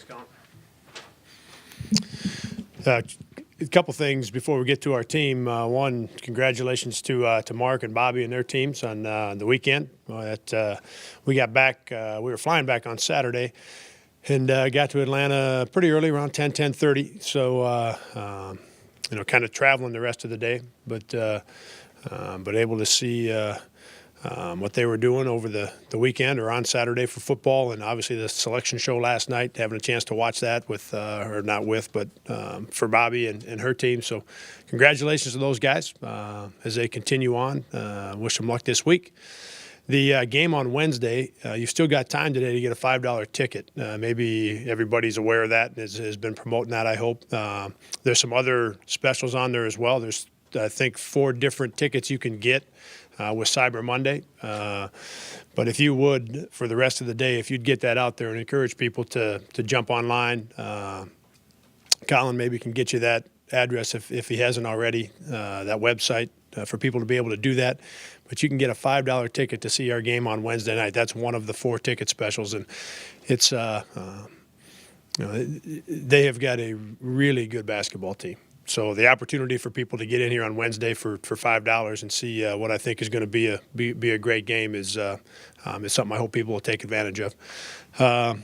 Thanks, Colin. A couple things before we get to our team. One, congratulations to Mark and Bobby and their teams on the weekend. We got back. We were flying back on Saturday, and got to Atlanta pretty early, around 10:30. So kind of traveling the rest of the day, but able to see what they were doing over the weekend or on Saturday for football, and obviously the selection show last night, having a chance to watch that with, or not with, but for Bobby and her team. So congratulations to those guys as they continue on. Wish them luck this week. The game on Wednesday, you've still got time today to get a $5 ticket. Maybe everybody's aware of that and has been promoting that, I hope. There's some other specials on there as well. There's, I think, 4 different tickets you can get with Cyber Monday. But if you would, for the rest of the day, if you'd get that out there and encourage people to jump online, Colin maybe can get you that address if he hasn't already, that website for people to be able to do that. But you can get a $5 ticket to see our game on Wednesday night. That's one of the 4 ticket specials, and it's they have got a really good basketball team. So the opportunity for people to get in here on Wednesday for $5 and see what I think is going to be a great game is something I hope people will take advantage of. Yeah,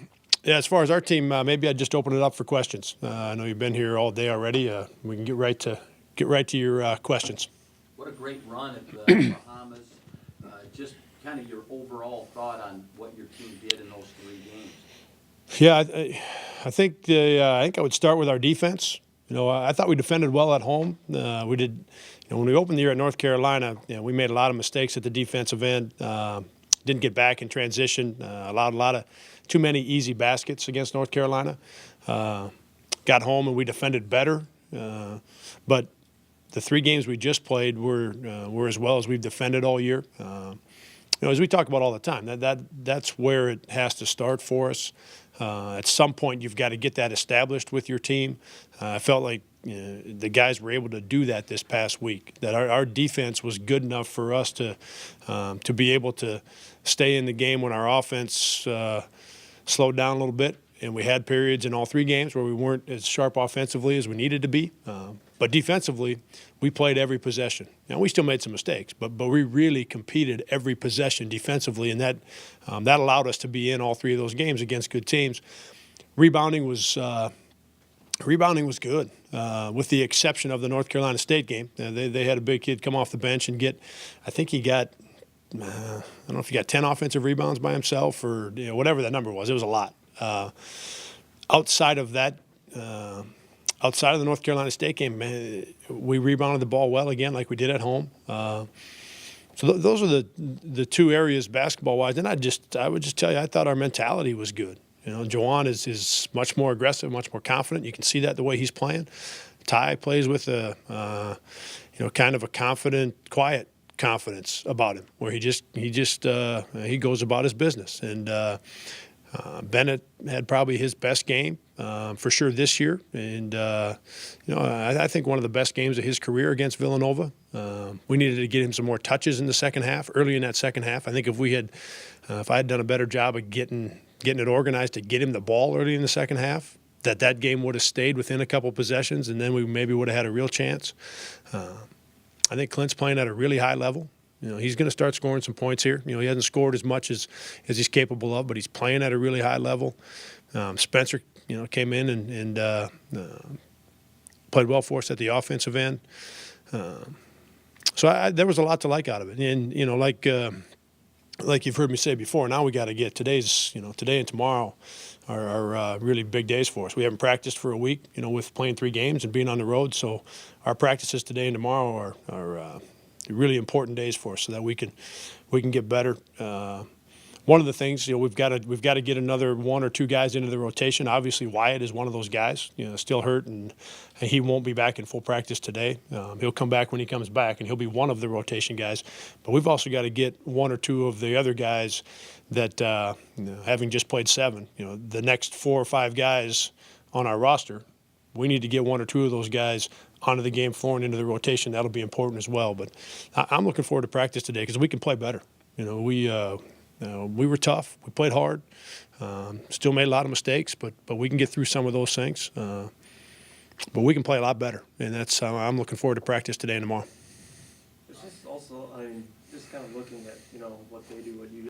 as far as our team, maybe I'd just open it up for questions. I know you've been here all day already. We can get right to your questions. What a great run at the Bahamas. Just kind of your overall thought on what your team did in those 3 games. Yeah, I think I would start with our defense. I thought we defended well at home. We did. When we opened the year at North Carolina, we made a lot of mistakes at the defensive end. Didn't get back in transition. Allowed a lot of too many easy baskets against North Carolina. Got home and we defended better. But the 3 games we just played were as well as we've defended all year. As we talk about all the time, that's where it has to start for us. At some point, you've got to get that established with your team. I felt like the guys were able to do that this past week, that our defense was good enough for us to be able to stay in the game when our offense slowed down a little bit. And we had periods in all 3 games where we weren't as sharp offensively as we needed to be. But defensively, we played every possession. Now, we still made some mistakes, but we really competed every possession defensively, and that allowed us to be in all 3 of those games against good teams. Rebounding was good, with the exception of the North Carolina State game. They had a big kid come off the bench and I think he got, I don't know if he got 10 offensive rebounds by himself or whatever that number was. It was a lot. Outside of that, outside of the North Carolina State game, we rebounded the ball well again, like we did at home. So those are the 2 areas basketball-wise. And I would just tell you, I thought our mentality was good. Juwan is much more aggressive, much more confident. You can see that the way he's playing. Ty plays with a kind of a confident, quiet confidence about him, where he goes about his business. And Bennett had probably his best game for sure this year, and I think one of the best games of his career against Villanova. We needed to get him some more touches in the second half, early in that second half. I think if I had done a better job of getting it organized to get him the ball early in the second half, that game would have stayed within a couple possessions, and then we maybe would have had a real chance. I think Clint's playing at a really high level. He's going to start scoring some points here. He hasn't scored as much as he's capable of, but he's playing at a really high level. Spencer, came in and played well for us at the offensive end. So there was a lot to like out of it. And, like you've heard me say before, now we got to get today and tomorrow are really big days for us. We haven't practiced for a week, with playing 3 games and being on the road. So our practices today and tomorrow are really important days for us, so that we can get better. One of the things, we've got to get another 1 or 2 guys into the rotation. Obviously, Wyatt is one of those guys, still hurt, and he won't be back in full practice today. He'll come back when he comes back, and he'll be one of the rotation guys. But we've also got to get 1 or 2 of the other guys that, having just played 7, the next 4 or 5 guys on our roster, we need to get 1 or 2 of those guys onto the game floor and into the rotation. That'll be important as well. But I'm looking forward to practice today because we can play better. We were tough. We played hard. Still made a lot of mistakes, but we can get through some of those things. But we can play a lot better, and that's I'm looking forward to practice today and tomorrow. It's just also, I mean, just kind of looking at, what they do, what you